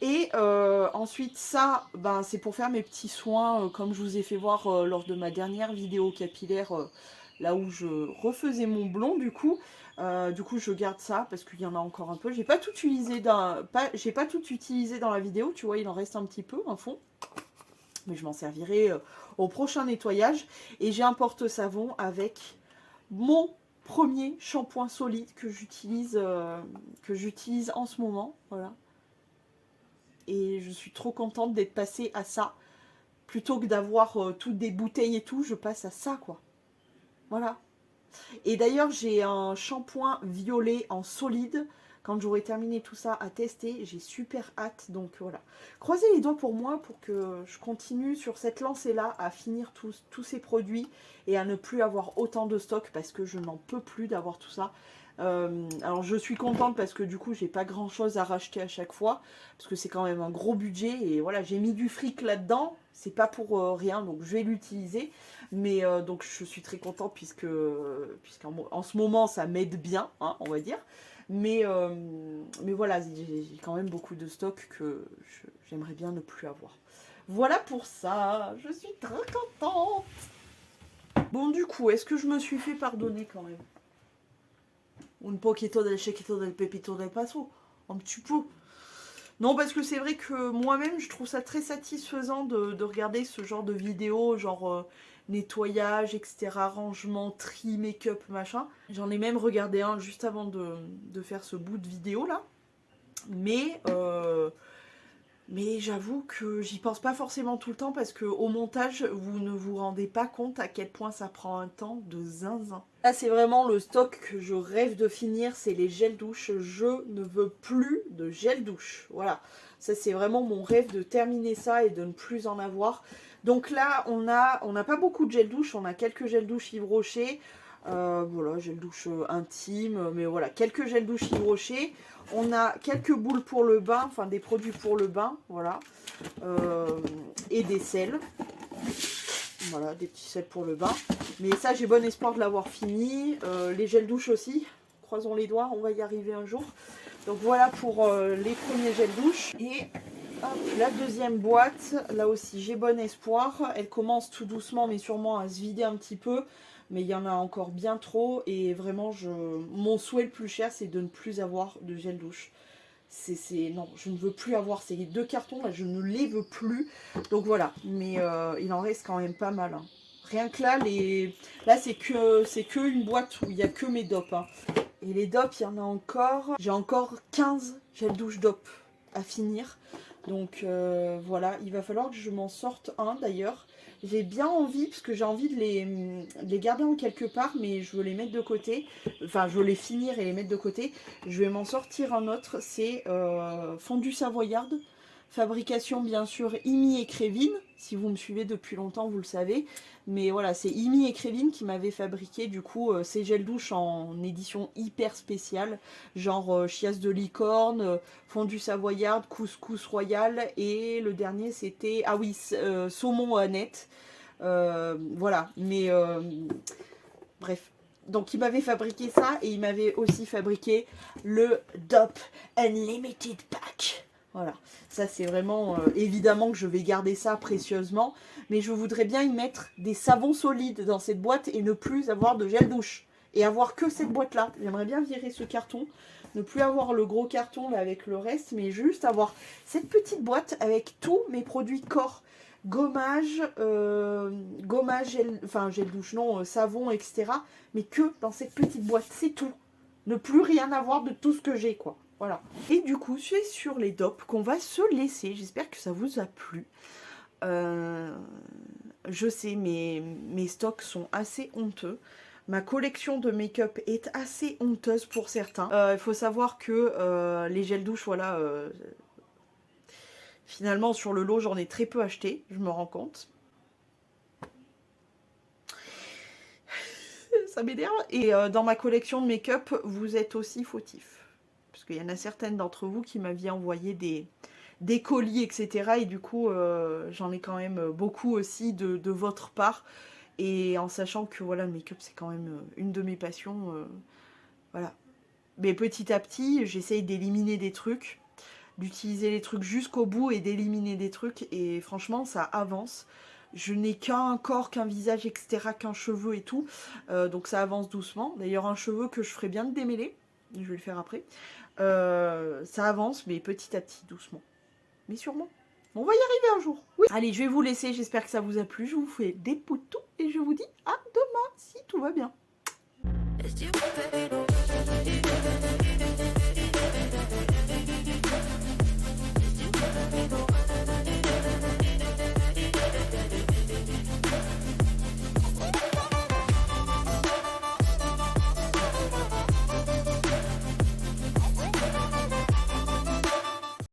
Et ensuite, ça, ben, c'est pour faire mes petits soins, comme je vous ai fait voir lors de ma dernière vidéo capillaire, là où je refaisais mon blond, du coup. Je garde ça parce qu'il y en a encore un peu. J'ai pas tout utilisé dans la vidéo, tu vois, il en reste un petit peu, un fond. Mais je m'en servirai au prochain nettoyage. Et j'ai un porte-savon avec mon premier shampoing solide que j'utilise en ce moment, voilà. Et je suis trop contente d'être passée à ça. Plutôt que d'avoir toutes des bouteilles et tout, je passe à ça, quoi. Voilà. Et d'ailleurs, j'ai un shampoing violet en solide. Quand j'aurai terminé tout ça à tester, j'ai super hâte. Donc voilà. Croisez les doigts pour moi pour que je continue sur cette lancée-là à finir tous ces produits et à ne plus avoir autant de stock parce que je n'en peux plus d'avoir tout ça. Alors je suis contente parce que du coup j'ai pas grand chose à racheter à chaque fois parce que c'est quand même un gros budget et voilà, j'ai mis du fric là-dedans, c'est pas pour rien, donc je vais l'utiliser, mais donc je suis très contente puisqu'en ce moment ça m'aide bien, hein, on va dire, mais voilà, j'ai quand même beaucoup de stock que j'aimerais bien ne plus avoir. Voilà pour ça, je suis très contente. Bon, du coup, est-ce que je me suis fait pardonner quand même? Un poquito del chiquito del pepito del paso. Un petit peu. Non, parce que c'est vrai que moi-même, je trouve ça très satisfaisant de regarder ce genre de vidéos, genre nettoyage, etc., rangement, tri, make-up, machin. J'en ai même regardé un juste avant de faire ce bout de vidéo là. Mais j'avoue que j'y pense pas forcément tout le temps parce qu'au montage, vous ne vous rendez pas compte à quel point ça prend un temps de zinzin. Là, c'est vraiment le stock que je rêve de finir, c'est les gels douche. Je ne veux plus de gel douche. Voilà, ça c'est vraiment mon rêve de terminer ça et de ne plus en avoir. Donc là, on n'a pas beaucoup de gel douche, on a quelques gel douche Yves Rocher. Voilà, gel douche intime, mais voilà, quelques gel douche Yves Rocher. On a quelques boules pour le bain, enfin des produits pour le bain, voilà. Et des sels. Voilà, des petits sels pour le bain. Mais ça, j'ai bon espoir de l'avoir fini. Les gels douche aussi. Croisons les doigts, on va y arriver un jour. Donc voilà pour les premiers gels douche. Et hop, la deuxième boîte, là aussi, j'ai bon espoir. Elle commence tout doucement, mais sûrement à se vider un petit peu. Mais il y en a encore bien trop. Et vraiment, mon souhait le plus cher, c'est de ne plus avoir de gel douche. Non, je ne veux plus avoir ces 2 cartons là, je ne les veux plus. Donc voilà, mais il en reste quand même pas mal. Hein. Rien que là c'est que une boîte où il n'y a que mes dopes. Hein. Et les dopes, il y en a encore. J'ai encore 15 gel douche dopes à finir. Donc voilà, il va falloir que je m'en sorte un d'ailleurs. J'ai bien envie, parce que j'ai envie de les garder en quelque part, mais je veux les mettre de côté. Enfin, je veux les finir et les mettre de côté. Je vais m'en sortir un autre, c'est fondu savoyarde. Fabrication bien sûr Imi et Crévin. Si vous me suivez depuis longtemps, vous le savez. Mais voilà, c'est Imi et Crévin qui m'avaient fabriqué du coup ces gels douche en édition hyper spéciale. Genre chiasse de licorne, fondu savoyarde, couscous royal. Et le dernier c'était, ah oui, saumon Annette. Voilà, mais bref. Donc il m'avait fabriqué ça et il m'avait aussi fabriqué le DOP Unlimited Pack. Voilà, ça c'est vraiment, évidemment que je vais garder ça précieusement, mais je voudrais bien y mettre des savons solides dans cette boîte et ne plus avoir de gel douche. Et avoir que cette boîte-là. J'aimerais bien virer ce carton, ne plus avoir le gros carton là avec le reste, mais juste avoir cette petite boîte avec tous mes produits corps. Gommage, gel douche, non, savon, etc. Mais que dans cette petite boîte, c'est tout. Ne plus rien avoir de tout ce que j'ai, quoi. Voilà. Et du coup, c'est sur les dopes qu'on va se laisser. J'espère que ça vous a plu. Je sais, mes stocks sont assez honteux. Ma collection de make-up est assez honteuse pour certains. Il faut savoir que les gels douche, voilà, finalement sur le lot, j'en ai très peu acheté, je me rends compte. Ça m'énerve. Et dans ma collection de make-up, vous êtes aussi fautifs. Parce qu'il y en a certaines d'entre vous qui m'avaient envoyé des colis, etc. Et du coup, j'en ai quand même beaucoup aussi de votre part. Et en sachant que voilà, le make-up, c'est quand même une de mes passions. Voilà. Mais petit à petit, j'essaye d'éliminer des trucs, d'utiliser les trucs jusqu'au bout et d'éliminer des trucs. Et franchement, ça avance. Je n'ai qu'un corps, qu'un visage, etc., qu'un cheveu et tout. Donc ça avance doucement. D'ailleurs, un cheveu que je ferais bien de démêler. Je vais le faire après. Ça avance, mais petit à petit, doucement. Mais sûrement. On va y arriver un jour. Oui. Allez, je vais vous laisser. J'espère que ça vous a plu. Je vous fais des poutous et je vous dis à demain si tout va bien.